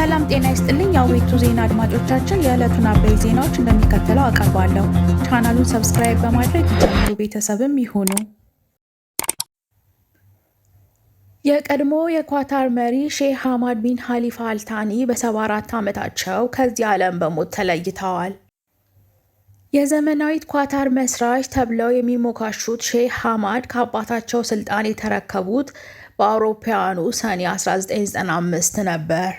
ሰላም ጤና ይስጥልኝ የአዌቱ ዜና አድማጮቻችን፣ የዕለቱን አበይ ዜናዎች እንደሚከተለው አቀርባለሁ። ቻናሉን ሰብስክራይብ በማድረግ የጀምሩ ቤተሰብም ይሁኑ። የቀድሞ የኳታር መሪ ሼህ ሐማድ ቢን ኻሊፋ አልታኒ በ74 ዓመታቸው ከዚህ ዓለም በሞት ተለይተዋል። የዘመናዊት ኳታር መስራች ተብለው የሚሞካሹት ሼህ ሐማድ ከአባታቸው ስልጣን የተረከቡት በአውሮፓውያኑ ሰኔ 1995 ነበር።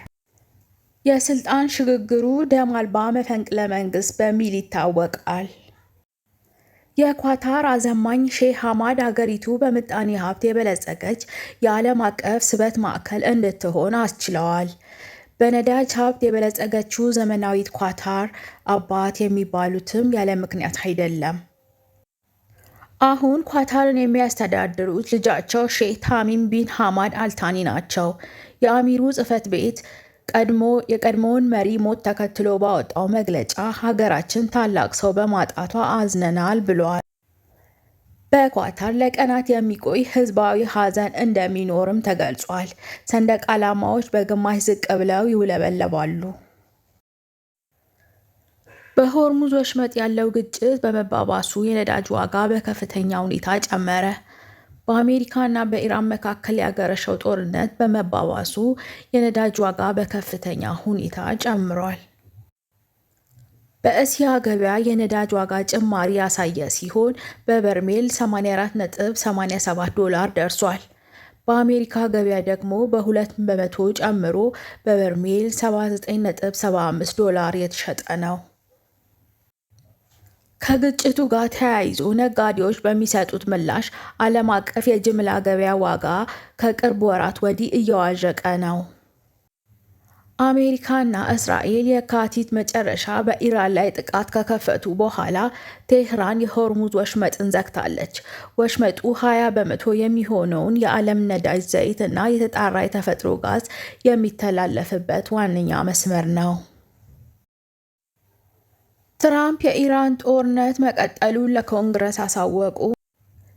የስልጣን ሽግግሩ ደም አልባ መፈንቅለ መንግስት በሚል ይታወቃል። የኳታር አዘማኝ ሼህ ሐማድ ሀገሪቱ በምጣኔ ሀብት የበለጸገች የዓለም አቀፍ ስበት ማዕከል እንድትሆን አስችለዋል። በነዳጅ ሀብት የበለጸገችው ዘመናዊት ኳታር አባት የሚባሉትም ያለ ምክንያት አይደለም። አሁን ኳታርን የሚያስተዳድሩት ልጃቸው ሼህ ታሚም ቢን ሐማድ አልታኒ ናቸው። የአሚሩ ጽሕፈት ቤት የቀድሞውን መሪ ሞት ተከትሎ ባወጣው መግለጫ ሀገራችን ታላቅ ሰው በማጣቷ አዝነናል ብሏል። በኳታር ለቀናት የሚቆይ ህዝባዊ ሀዘን እንደሚኖርም ተገልጿል። ሰንደቅ ዓላማዎች በግማሽ ዝቅ ብለው ይውለበለባሉ። በሆርሙዝ ወሽመጥ ያለው ግጭት በመባባሱ የነዳጅ ዋጋ በከፍተኛ ሁኔታ ጨመረ። በአሜሪካና በኢራን መካከል ያገረሸው ጦርነት በመባባሱ የነዳጅ ዋጋ በከፍተኛ ሁኔታ ጨምሯል። በእስያ ገበያ የነዳጅ ዋጋ ጭማሪ ያሳየ ሲሆን በበርሜል $84.87 ደርሷል። በአሜሪካ ገበያ ደግሞ በ2 በመቶ ጨምሮ በበርሜል $79.75 የተሸጠ ነው። ከግጭቱ ጋር ተያይዞ ነጋዴዎች በሚሰጡት ምላሽ ዓለም አቀፍ የጅምላ ገበያ ዋጋ ከቅርብ ወራት ወዲህ እየዋዠቀ ነው። አሜሪካና እስራኤል የካቲት መጨረሻ በኢራን ላይ ጥቃት ከከፈቱ በኋላ ቴህራን የሆርሙዝ ወሽመጥን ዘግታለች። ወሽመጡ 20 በመቶ የሚሆነውን የዓለም ነዳጅ ዘይት እና የተጣራ የተፈጥሮ ጋዝ የሚተላለፍበት ዋነኛ መስመር ነው። ትራምፕ የኢራን ጦርነት መቀጠሉን ለኮንግረስ አሳወቁ።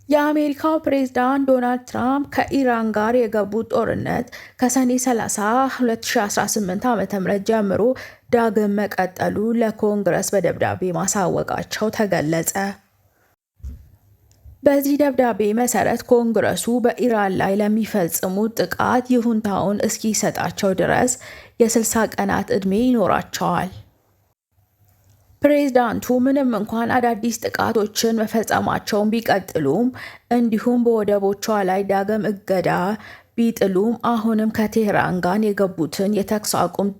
የአሜሪካው ፕሬዝዳንት ዶናልድ ትራምፕ ከኢራን ጋር የገቡት ጦርነት ከሰኔ 30 2018 ዓ.ም ጀምሮ ዳግም መቀጠሉ ለኮንግረስ በደብዳቤ ማሳወቃቸው ተገለጸ። በዚህ ደብዳቤ መሰረት ኮንግረሱ በኢራን ላይ ለሚፈጽሙት ጥቃት ይሁንታውን እስኪሰጣቸው ድረስ የ60 ቀናት ዕድሜ ይኖራቸዋል። ፕሬዝዳንቱ ምንም እንኳን አዳዲስ ጥቃቶችን መፈጸማቸውን ቢቀጥሉም እንዲሁም በወደቦቿ ላይ ዳግም እገዳ ቢጥሉም አሁንም ከቴህራን ጋር የገቡትን የተኩስ አቁም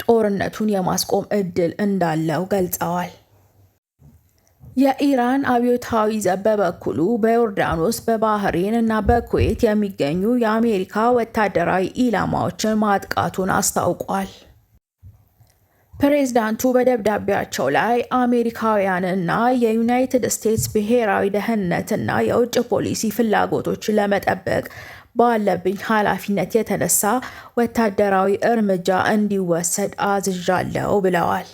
ጦርነቱን የማስቆም እድል እንዳለው ገልጸዋል። የኢራን አብዮታዊ ዘብ በበኩሉ በዮርዳኖስ፣ በባህሬን እና በኩዌት የሚገኙ የአሜሪካ ወታደራዊ ኢላማዎችን ማጥቃቱን አስታውቋል። ፕሬዝዳንቱ በደብዳቤያቸው ላይ አሜሪካውያንና የዩናይትድ ስቴትስ ብሔራዊ ደህንነትና የውጭ ፖሊሲ ፍላጎቶችን ለመጠበቅ ባለብኝ ኃላፊነት የተነሳ ወታደራዊ እርምጃ እንዲወሰድ አዝዣለሁ ብለዋል።